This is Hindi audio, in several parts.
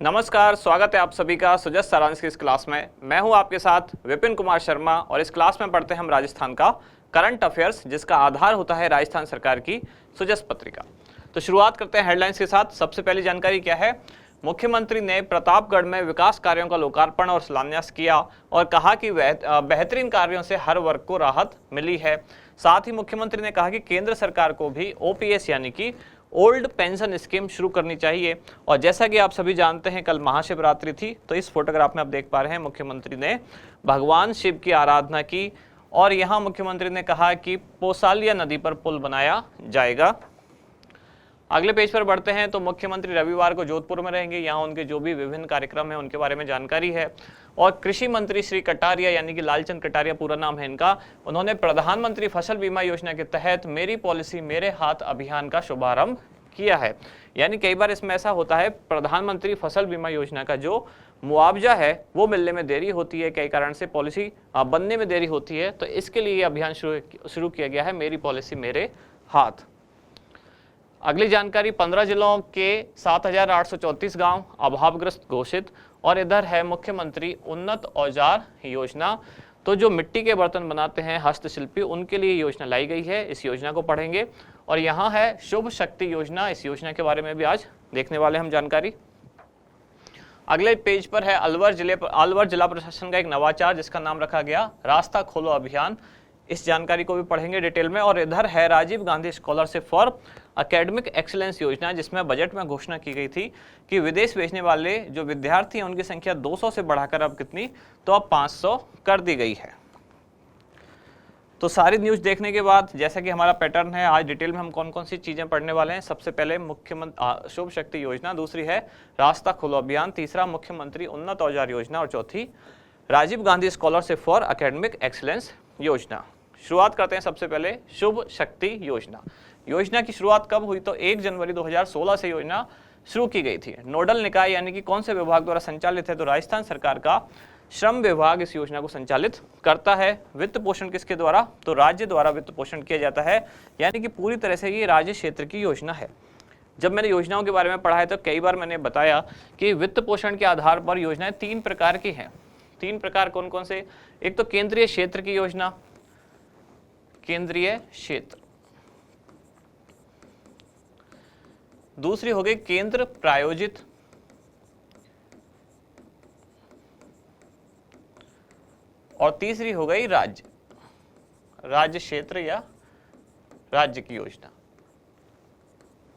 नमस्कार, स्वागत है आप सभी का सुजस सारांश की इस क्लास में। मैं हूं आपके साथ विपिन कुमार शर्मा और इस क्लास में पढ़ते हैं हम राजस्थान का करंट अफेयर्स, जिसका आधार होता है राजस्थान सरकार की सुजस पत्रिका। तो शुरुआत करते हैं हेडलाइंस के साथ। सबसे पहली जानकारी क्या है? मुख्यमंत्री ने प्रतापगढ़ में विकास कार्यों का लोकार्पण और शिलान्यास किया और कहा कि बेहतरीन कार्यों से हर वर्ग को राहत मिली है। साथ ही मुख्यमंत्री ने कहा कि केंद्र सरकार को भी ओपीएस यानी कि ओल्ड पेंशन स्कीम शुरू करनी चाहिए। और जैसा कि आप सभी जानते हैं, कल महाशिवरात्रि थी, तो इस फोटोग्राफ में आप देख पा रहे हैं मुख्यमंत्री ने भगवान शिव की आराधना की और यहाँ मुख्यमंत्री ने कहा कि पोसालिया नदी पर पुल बनाया जाएगा। अगले पेज पर बढ़ते हैं तो मुख्यमंत्री रविवार को जोधपुर में रहेंगे। यहाँ उनके जो भी विभिन्न कार्यक्रम हैं उनके बारे में जानकारी है। और कृषि मंत्री श्री कटारिया यानी कि लालचंद कटारिया पूरा नाम है इनका, उन्होंने प्रधानमंत्री फसल बीमा योजना के तहत मेरी पॉलिसी मेरे हाथ अभियान का शुभारंभ किया है। यानी कई बार इसमें ऐसा होता है, प्रधानमंत्री फसल बीमा योजना का जो मुआवजा है वो मिलने में देरी होती है, कई कारण से पॉलिसी बनने में देरी होती है, तो इसके लिए ये अभियान शुरू किया गया है, मेरी पॉलिसी मेरे हाथ। अगली जानकारी, 15 जिलों के 7,834 गांव अभावग्रस्त घोषित। और इधर है मुख्यमंत्री उन्नत औजार योजना। तो जो मिट्टी के बर्तन बनाते हैं हस्तशिल्पी, उनके लिए योजना लाई गई है, इस योजना को पढ़ेंगे। और यहाँ है शुभ शक्ति योजना, इस योजना के बारे में भी आज देखने वाले हम जानकारी। अगले पेज पर है अलवर जिला प्रशासन का एक नवाचार, जिसका नाम रखा गया रास्ता खोलो अभियान। इस जानकारी को भी पढ़ेंगे डिटेल में। और इधर है Rajiv Gandhi scholarship for academic excellence योजना, जिसमें बजट में घोषणा की गई थी कि विदेश भेजने वाले जो विद्यार्थी हैं उनकी संख्या 200 से बढ़ाकर अब कितनी, तो अब 500 कर दी गई है। तो सारी न्यूज देखने के बाद जैसा कि हमारा पैटर्न है, आज डिटेल में हम कौन कौन सी चीजें पढ़ने वाले हैं। सबसे पहले मुख्यमंत्री शुभ शक्ति योजना, दूसरी है रास्ता खोलो अभियान, तीसरा मुख्यमंत्री उन्नत औजार योजना और चौथी Rajiv Gandhi scholarship for academic excellence योजना। शुरुआत करते हैं सबसे पहले शुभ शक्ति योजना। योजना की शुरुआत कब हुई? तो 1 जनवरी 2016 से योजना शुरू की गई थी। नोडल निकाय यानी कि कौन से विभाग द्वारा संचालित है? तो राजस्थान सरकार का श्रम विभाग इस योजना को संचालित करता है। वित्त पोषण किसके द्वारा? तो राज्य द्वारा वित्त पोषण किया जाता है, यानी कि पूरी तरह से ये राज्य क्षेत्र की योजना है। जब मैंने योजनाओं के बारे में पढ़ा है तो कई बार मैंने बताया कि वित्त पोषण के आधार पर योजनाएं 3 प्रकार की हैं। 3 प्रकार कौन कौन से? एक तो केंद्रीय क्षेत्र की योजना, केंद्रीय क्षेत्र, दूसरी हो गई केंद्र प्रायोजित, और तीसरी हो गई राज्य क्षेत्र या राज्य की योजना।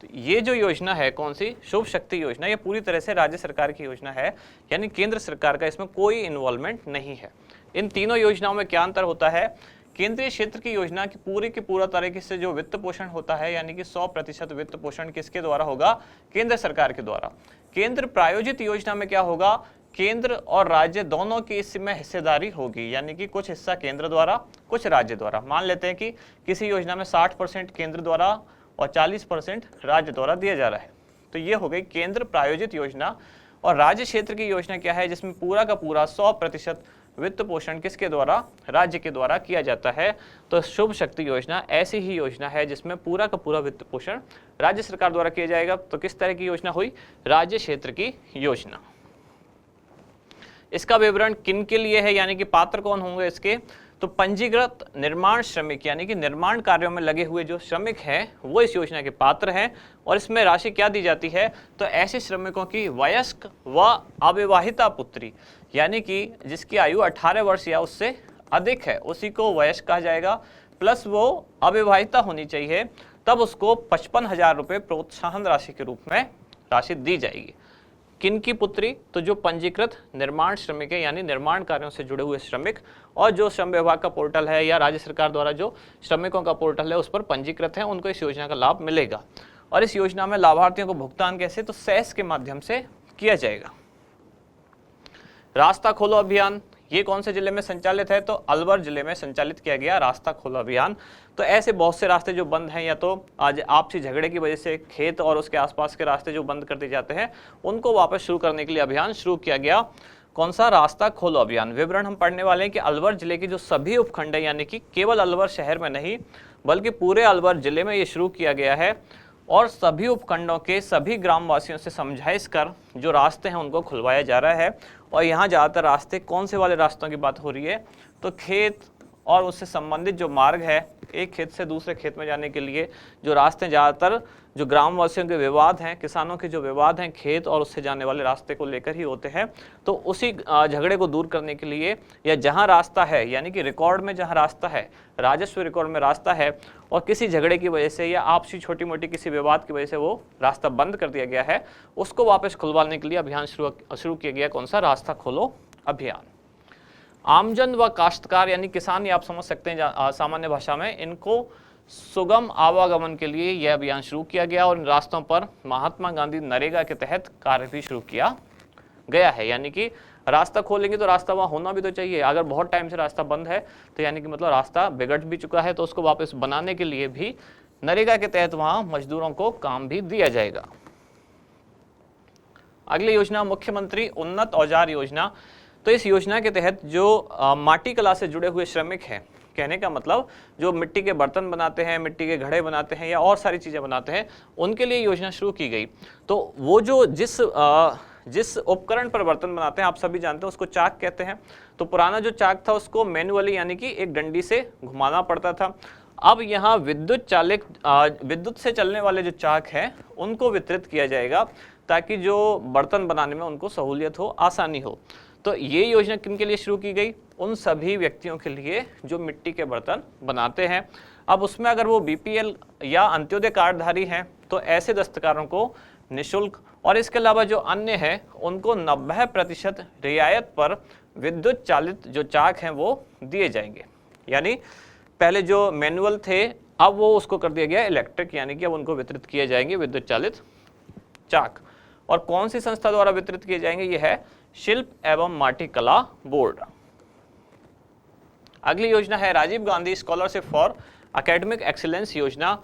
तो ये जो योजना है कौन सी? शुभ शक्ति योजना, ये पूरी तरह से राज्य सरकार की योजना है, यानी केंद्र सरकार का इसमें कोई इन्वॉल्वमेंट नहीं है। इन तीनों योजनाओं में क्या अंतर होता है? केंद्रीय क्षेत्र की योजना की पूरा तरीके से जो वित्त पोषण होता है, यानी कि 100% वित्त पोषण किसके द्वारा होगा? केंद्र सरकार के द्वारा। केंद्र प्रायोजित योजना में क्या होगा? केंद्र और राज्य दोनों की इसमें हिस्सेदारी होगी, यानी कि कुछ हिस्सा केंद्र द्वारा, कुछ राज्य द्वारा। मान लेते हैं कि किसी योजना में 60% केंद्र द्वारा और 40% राज्य द्वारा दिया जा रहा है, तो ये हो गई केंद्र प्रायोजित योजना। और राज्य क्षेत्र की योजना क्या है? जिसमें पूरा का पूरा 100% वित्त पोषण किसके द्वारा? राज्य के द्वारा किया जाता है। तो शुभ शक्ति योजना ऐसी ही योजना है जिसमें पूरा का पूरा वित्त पोषण राज्य सरकार द्वारा किया जाएगा। तो किस तरह की योजना हुई? राज्य क्षेत्र की योजना। इसका विवरण किन के लिए है, यानी कि पात्र कौन होंगे इसके? तो पंजीकृत निर्माण श्रमिक, यानी कि निर्माण कार्यों में लगे हुए जो श्रमिक हैं वो इस योजना के पात्र हैं। और इसमें राशि क्या दी जाती है? तो ऐसे श्रमिकों की वयस्क व अविवाहिता पुत्री, यानी कि जिसकी आयु 18 वर्ष या उससे अधिक है, उसी को वयस्क कहा जाएगा, प्लस वो अविवाहिता होनी चाहिए, तब उसको 55,000 रुपये प्रोत्साहन राशि के रूप में राशि दी जाएगी। किन की पुत्री? तो जो पंजीकृत निर्माण श्रमिक है, यानी निर्माण कार्यों से जुड़े हुए श्रमिक, और जो श्रम विभाग का पोर्टल है या राज्य सरकार द्वारा जो श्रमिकों का पोर्टल है उस पर पंजीकृत है, उनको इस योजना का लाभ मिलेगा। और इस योजना में लाभार्थियों को भुगतान कैसे? तो सेस के माध्यम से किया जाएगा। रास्ता खोलो अभियान, ये कौन से जिले में संचालित है? तो अलवर जिले में संचालित किया गया रास्ता खोलो अभियान। तो ऐसे बहुत से रास्ते जो बंद हैं, या तो आज आपसी झगड़े की वजह से खेत और उसके आसपास के रास्ते जो बंद कर दिए जाते हैं, उनको वापस शुरू करने के लिए अभियान शुरू किया गया। कौन सा? रास्ता खोलो अभियान। विवरण हम पढ़ने वाले हैं कि अलवर जिले के जो सभी उपखंड है, यानी कि केवल अलवर शहर में नहीं बल्कि पूरे अलवर जिले में ये शुरू किया गया है। और सभी उपखंडों के सभी ग्रामवासियों से समझाइश कर जो रास्ते हैं उनको खुलवाया जा रहा है। और यहाँ ज़्यादातर रास्ते कौन से वाले रास्तों की बात हो रही है, तो खेत और उससे संबंधित जो मार्ग है, एक खेत से दूसरे खेत में जाने के लिए जो रास्ते, ज़्यादातर जो ग्रामवासियों के विवाद हैं, किसानों के जो विवाद हैं, खेत और उससे जाने वाले रास्ते को लेकर ही होते हैं। तो उसी झगड़े को दूर करने के लिए, या जहां रास्ता है, यानी कि रिकॉर्ड में जहां रास्ता है, राजस्व रिकॉर्ड में रास्ता है, और किसी झगड़े की वजह से या आपसी छोटी मोटी किसी विवाद की वजह से वो रास्ता बंद कर दिया गया है, उसको वापस खुलवाने के लिए अभियान शुरू किया गया। कौन सा? रास्ता खोलो अभियान। आमजन व काश्तकार यानी किसान, ये आप समझ सकते हैं सामान्य भाषा में, इनको सुगम आवागमन के लिए यह अभियान शुरू किया गया और इन रास्तों पर महात्मा गांधी नरेगा के तहत कार्य भी शुरू किया गया है। यानी कि रास्ता खोलेंगे तो रास्ता वहाँ होना भी तो चाहिए। अगर बहुत टाइम से रास्ता बंद है तो यानी कि मतलब रास्ता बिगड़ भी चुका है, तो उसको वापस बनाने के लिए भी नरेगा के तहत वहाँ मजदूरों को काम भी दिया जाएगा। अगली योजना मुख्यमंत्री उन्नत औजार योजना। तो इस योजना के तहत जो माटी कला से जुड़े हुए श्रमिक हैं, कहने का मतलब जो मिट्टी के बर्तन बनाते हैं, मिट्टी के घड़े बनाते हैं या और सारी चीज़ें बनाते हैं, उनके लिए योजना शुरू की गई। तो वो जो जिस उपकरण पर बर्तन बनाते हैं, आप सभी जानते हैं, उसको चाक कहते हैं। तो पुराना जो चाक था उसको मैनुअली यानी कि एक डंडी से घुमाना पड़ता था। अब यहाँ विद्युत से चलने वाले जो चाक हैं उनको वितरित किया जाएगा, ताकि जो बर्तन बनाने में उनको सहूलियत हो, आसानी हो। तो ये योजना किन के लिए शुरू की गई? उन सभी व्यक्तियों के लिए जो मिट्टी के बर्तन बनाते हैं। अब उसमें अगर वो बीपीएल या अंत्योदय कार्डधारी हैं तो ऐसे दस्तकारों को निःशुल्क, और इसके अलावा जो अन्य हैं उनको 90% रियायत पर विद्युत चालित जो चाक हैं वो दिए जाएंगे। यानी पहले जो मैनुअल थे, अब वो उसको कर दिया गया इलेक्ट्रिक, यानी कि अब उनको वितरित किए जाएंगे विद्युत चालित चाक। और कौन सी संस्था द्वारा वितरित किए जाएंगे? ये है शिल्प एवं माटी कला बोर्ड। अगली योजना है Rajiv Gandhi scholarship for academic excellence योजना।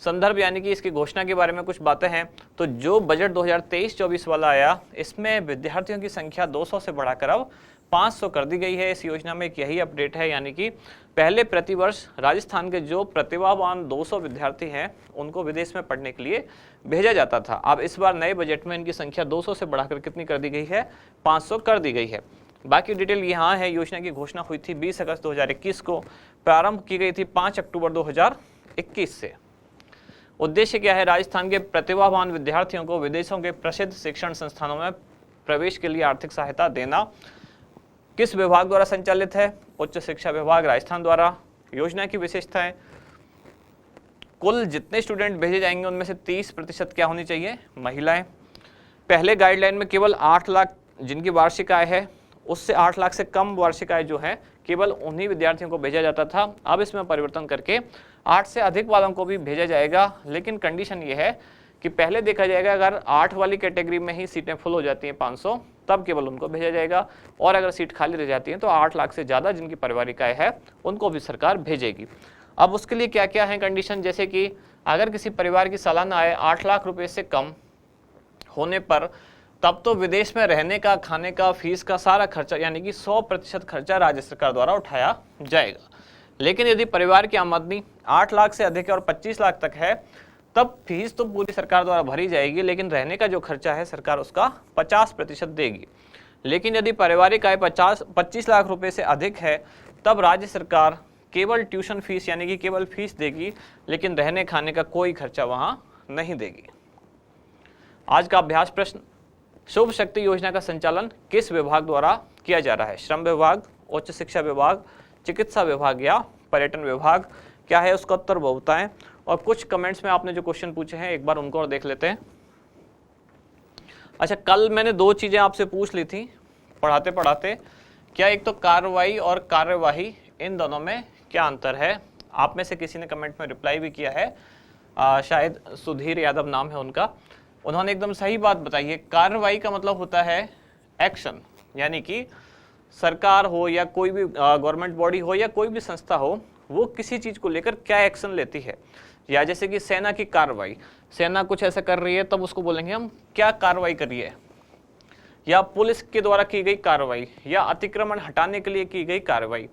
संदर्भ यानी कि इसकी घोषणा के बारे में कुछ बातें हैं। तो जो बजट 2023-24 वाला आया, इसमें विद्यार्थियों की संख्या 200 से बढ़ाकर अब 500 कर दी गई है। इस योजना में एक यही अपडेट है, यानी कि पहले प्रतिवर्ष राजस्थान के जो प्रतिभावान 200 विद्यार्थी हैं उनको विदेश में पढ़ने के लिए भेजा जाता था। अब इस बार नए बजट में इनकी संख्या 200 से बढ़ाकर कितनी कर दी गई है? 500 कर दी गई है। बाकी डिटेल यहाँ है। योजना की घोषणा हुई थी 20 अगस्त 2021 को, प्रारंभ की गई थी 5 अक्टूबर 2021 से। उद्देश्य क्या है? राजस्थान के प्रतिभावान विद्यार्थियों को विदेशों के प्रसिद्ध शिक्षण संस्थानों में प्रवेश के लिए आर्थिक सहायता देना। किस विभाग द्वारा संचालित है? उच्च शिक्षा विभाग राजस्थान द्वारा। योजना की विशेषताएं, कुल जितने स्टूडेंट भेजे जाएंगे उनमें से 30% क्या होनी चाहिए? महिलाएं। पहले गाइडलाइन में केवल 8 लाख जिनकी वार्षिक आय है, उससे 8 लाख से कम वार्षिक आय जो है केवल उन्हीं विद्यार्थियों को भेजा जाता था। अब इसमें परिवर्तन करके 8 से अधिक वालों को भी भेजा जाएगा, लेकिन कंडीशन ये है कि पहले देखा जाएगा अगर 8 वाली कैटेगरी में ही सीटें फुल हो जाती हैं 500, तब केवल उनको भेजा जाएगा, और अगर सीट खाली रह जाती है तो 8 लाख से ज़्यादा जिनकी पारिवारिक आय है उनको भी सरकार भेजेगी। अब उसके लिए क्या क्या है कंडीशन? जैसे कि अगर किसी परिवार की सालाना आय 8 लाख रुपए से कम होने पर तब तो विदेश में रहने का, खाने का, फीस का सारा खर्चा यानी कि 100% खर्चा राज्य सरकार द्वारा उठाया जाएगा। लेकिन यदि परिवार की आमदनी 8 लाख से अधिक है और 25 लाख तक है, तब फीस तो पूरी सरकार द्वारा भरी जाएगी, लेकिन रहने का जो खर्चा है सरकार उसका 50% देगी। लेकिन यदि पारिवारिक आय 25 लाख रुपए से अधिक है, तब राज्य सरकार केवल ट्यूशन फीस यानी कि केवल फीस देगी, लेकिन रहने खाने का कोई खर्चा वहां नहीं देगी। आज का अभ्यास प्रश्न, शुभ शक्ति योजना का संचालन किस विभाग द्वारा किया जा रहा है? श्रम विभाग, उच्च शिक्षा विभाग, चिकित्सा विभाग या पर्यटन विभाग? क्या है उसका उत्तर वो बताएं। और कुछ कमेंट्स में आपने जो क्वेश्चन पूछे हैं एक बार उनको और देख लेते हैं। अच्छा, कल मैंने 2 चीजें आपसे पूछ ली थी पढ़ाते पढ़ाते। क्या एक तो कार्रवाई और कार्यवाही, इन दोनों में क्या अंतर है? आप में से किसी ने कमेंट में रिप्लाई भी किया है, शायद सुधीर यादव नाम है उनका। उन्होंने एकदम सही बात बताई है। कार्रवाई का मतलब होता है एक्शन, यानी कि सरकार हो या कोई भी गवर्नमेंट बॉडी हो या कोई भी संस्था हो, वो किसी चीज को लेकर क्या एक्शन लेती है। या जैसे कि सेना की कार्रवाई, सेना कुछ ऐसा कर रही है तब उसको बोलेंगे हम क्या कार्रवाई कर रही है। या पुलिस के द्वारा की गई कार्रवाई, या अतिक्रमण हटाने के लिए की गई कार्रवाई।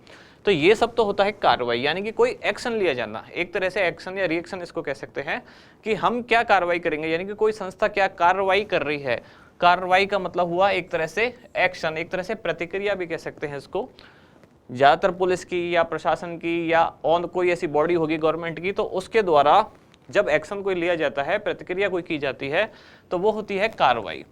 तो ये सब तो होता है कार्रवाई, यानी कि कोई एक्शन लिया जाना, एक तरह से एक्शन या रिएक्शन इसको कह सकते हैं कि हम क्या कार्रवाई करेंगे, यानी कि कोई संस्था क्या कार्रवाई कर रही है। कार्रवाई का मतलब हुआ एक तरह से एक्शन, एक तरह से प्रतिक्रिया भी कह सकते हैं इसको। ज़्यादातर पुलिस की या प्रशासन की या और कोई ऐसी बॉडी होगी गवर्नमेंट की, तो उसके द्वारा जब एक्शन कोई लिया जाता है, प्रतिक्रिया कोई की जाती है, तो वो होती है कार्रवाई।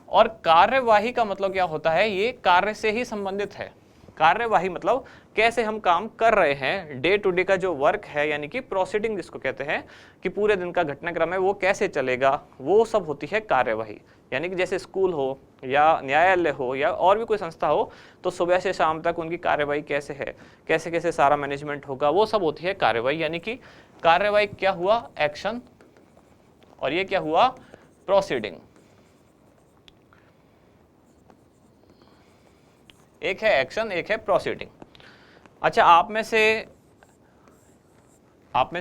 और कार्यवाही का मतलब क्या होता है, ये कार्य से ही संबंधित है। कार्यवाही मतलब कैसे हम काम कर रहे हैं, डे टू डे का जो वर्क है, यानी कि प्रोसीडिंग जिसको कहते हैं कि पूरे दिन का घटनाक्रम है वो कैसे चलेगा, वो सब होती है कार्यवाही। यानी कि जैसे स्कूल हो या न्यायालय हो या और भी कोई संस्था हो, तो सुबह से शाम तक उनकी कार्यवाही कैसे है, कैसे कैसे सारा मैनेजमेंट होगा, वो सब होती है कार्यवाही। यानी कि कार्यवाही क्या हुआ, एक्शन, और ये क्या हुआ, प्रोसीडिंग। एक है एक्शन, एक है प्रोसीडिंग। अच्छा, आप में से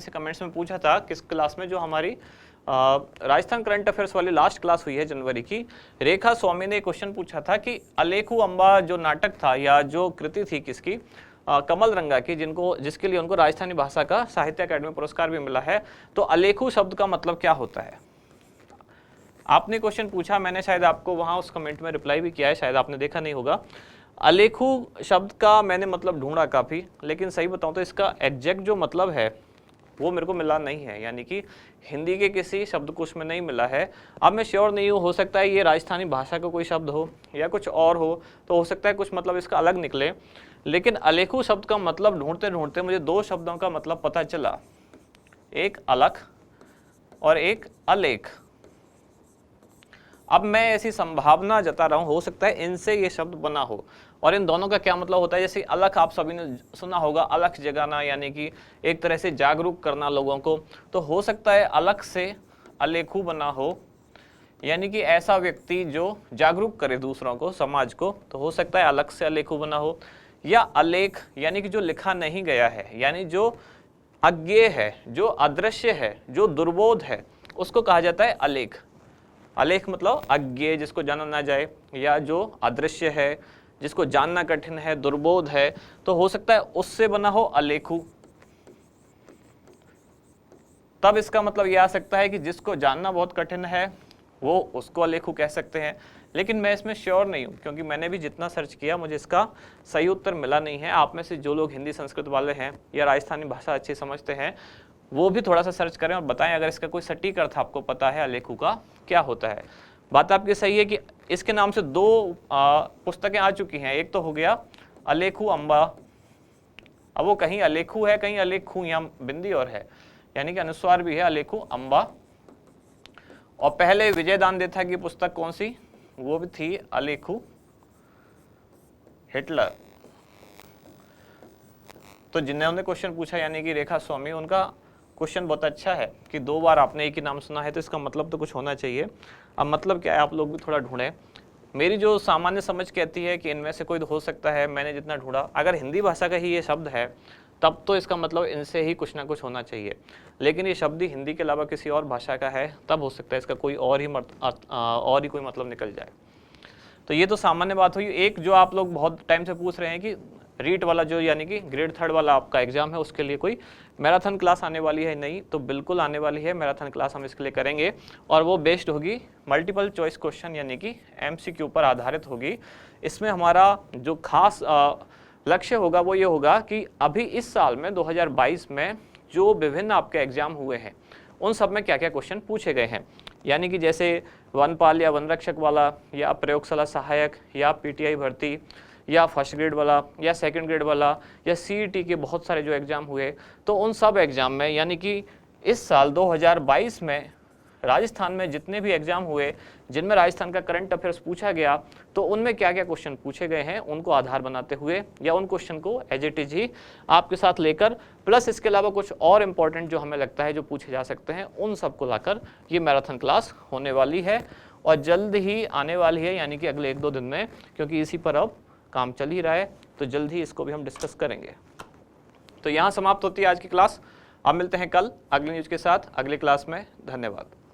कमेंट्स में पूछा था किस क्लास में, जो हमारी राजस्थान करंट अफेयर्स वाली लास्ट क्लास हुई है जनवरी की, रेखा स्वामी ने क्वेश्चन पूछा था कि अलेखू अंबा जो नाटक था या जो कृति थी किसकी, कमल रंगा की, जिसके लिए उनको राजस्थानी भाषा का साहित्य अकादमी पुरस्कार भी मिला है। तो अलेखू शब्द का मतलब क्या होता है, आपने क्वेश्चन पूछा, मैंने शायद आपको वहां उस कमेंट में रिप्लाई भी किया है, शायद आपने देखा नहीं होगा। अलेखू शब्द का मैंने मतलब ढूंढा काफ़ी, लेकिन सही बताऊं तो इसका एग्जैक्ट जो मतलब है वो मेरे को मिला नहीं है, यानी कि हिंदी के किसी शब्दकोश में नहीं मिला है। अब मैं श्योर नहीं हूँ, हो सकता है ये राजस्थानी भाषा का कोई शब्द हो या कुछ और हो, तो हो सकता है कुछ मतलब इसका अलग निकले। लेकिन अलेखू शब्द का मतलब ढूंढते ढूंढते मुझे दो शब्दों का मतलब पता चला, एक अलख और एक अलेख। अब मैं ऐसी संभावना जता रहा हूँ, हो सकता है इनसे ये शब्द बना हो। और इन दोनों का क्या मतलब होता है, जैसे अलख आप सभी ने सुना होगा, अलख जगाना, यानी कि एक तरह से जागरूक करना लोगों को। तो हो सकता है अलख से अलेखू बना हो, यानी कि ऐसा व्यक्ति जो जागरूक करे दूसरों को, समाज को, तो हो सकता है अलख से अलेखू बना हो। या अलेख यानी कि जो लिखा नहीं गया है, यानी जो अज्ञेय है, जो अदृश्य है, जो दुर्बोध है, उसको कहा जाता है अलेख। अलेख मतलब अज्ञेय, जिसको जाना ना जाए, या जो अदृश्य है, जिसको जानना कठिन है, दुर्बोध है, तो हो सकता है उससे बना हो अलेखू। तब इसका मतलब यह आ सकता है कि जिसको जानना बहुत कठिन है वो उसको अलेखू कह सकते हैं। लेकिन मैं इसमें श्योर नहीं हूँ, क्योंकि मैंने भी जितना सर्च किया मुझे इसका सही उत्तर मिला नहीं है। आप में से जो लोग हिंदी संस्कृत वाले हैं या राजस्थानी भाषा अच्छी समझते हैं, वो भी थोड़ा सा सर्च करें और बताएं अगर इसका कोई सटीक अर्थ आपको पता है अलेखू का क्या होता है। बात आपकी सही है कि इसके नाम से दो पुस्तकें आ चुकी हैं। एक तो हो गया अलेखू अंबा, अब वो कहीं अलेखू है, कहीं अलेखू, यहाँ बिंदी और है, यानी कि अनुस्वार भी है, अलेखू अंबा। और पहले विजय दान देथा की पुस्तक कौन सी, वो भी थी अलेखू हिटलर। तो जिन्होंने क्वेश्चन पूछा यानी कि रेखा स्वामी, उनका क्वेश्चन बहुत अच्छा है कि दो बार आपने एक ही नाम सुना है, तो इसका मतलब तो कुछ होना चाहिए। अब मतलब क्या है, आप लोग भी थोड़ा ढूंढें। मेरी जो सामान्य समझ कहती है कि इनमें से कोई हो सकता है, मैंने जितना ढूंढा, अगर हिंदी भाषा का ही ये शब्द है तब तो इसका मतलब इनसे ही कुछ ना कुछ होना चाहिए। लेकिन ये शब्द ही हिंदी के अलावा किसी और भाषा का है, तब हो सकता है इसका कोई और ही कोई मतलब निकल जाए। तो ये तो सामान्य बात हुई। एक जो आप लोग बहुत टाइम से पूछ रहे हैं कि रीट वाला जो यानी कि ग्रेड 3 वाला आपका एग्जाम है, उसके लिए कोई मैराथन क्लास आने वाली है नहीं, तो बिल्कुल आने वाली है मैराथन क्लास, हम इसके लिए करेंगे। और वो बेस्ड होगी मल्टीपल चॉइस क्वेश्चन यानी कि MCQ पर आधारित होगी। इसमें हमारा जो खास लक्ष्य होगा वो ये होगा कि अभी इस साल में 2022 में जो विभिन्न आपके एग्जाम हुए हैं उन सब में क्या क्या क्वेश्चन पूछे गए हैं, यानी कि जैसे वनपाल या वन रक्षक वाला, या प्रयोगशाला सहायक, या PTI भर्ती, या फर्स्ट ग्रेड वाला, या सेकंड ग्रेड वाला, या CET के बहुत सारे जो एग्ज़ाम हुए, तो उन सब एग्ज़ाम में यानी कि इस साल 2022 में राजस्थान में जितने भी एग्ज़ाम हुए जिनमें राजस्थान का करंट अफेयर्स पूछा गया, तो उनमें क्या क्या क्वेश्चन पूछे गए हैं उनको आधार बनाते हुए, या उन क्वेश्चन को एज इट इज ही आपके साथ लेकर, प्लस इसके अलावा कुछ और इम्पोर्टेंट जो हमें लगता है जो पूछे जा सकते हैं, उन सबको लाकर ये मैराथन क्लास होने वाली है और जल्द ही आने वाली है, यानी कि अगले 1-2 दिन में, क्योंकि इसी पर अब काम चल ही रहा है, तो जल्द ही इसको भी हम डिस्कस करेंगे। तो यहाँ समाप्त होती है आज की क्लास। अब मिलते हैं कल अगली न्यूज़ के साथ अगली क्लास में। धन्यवाद।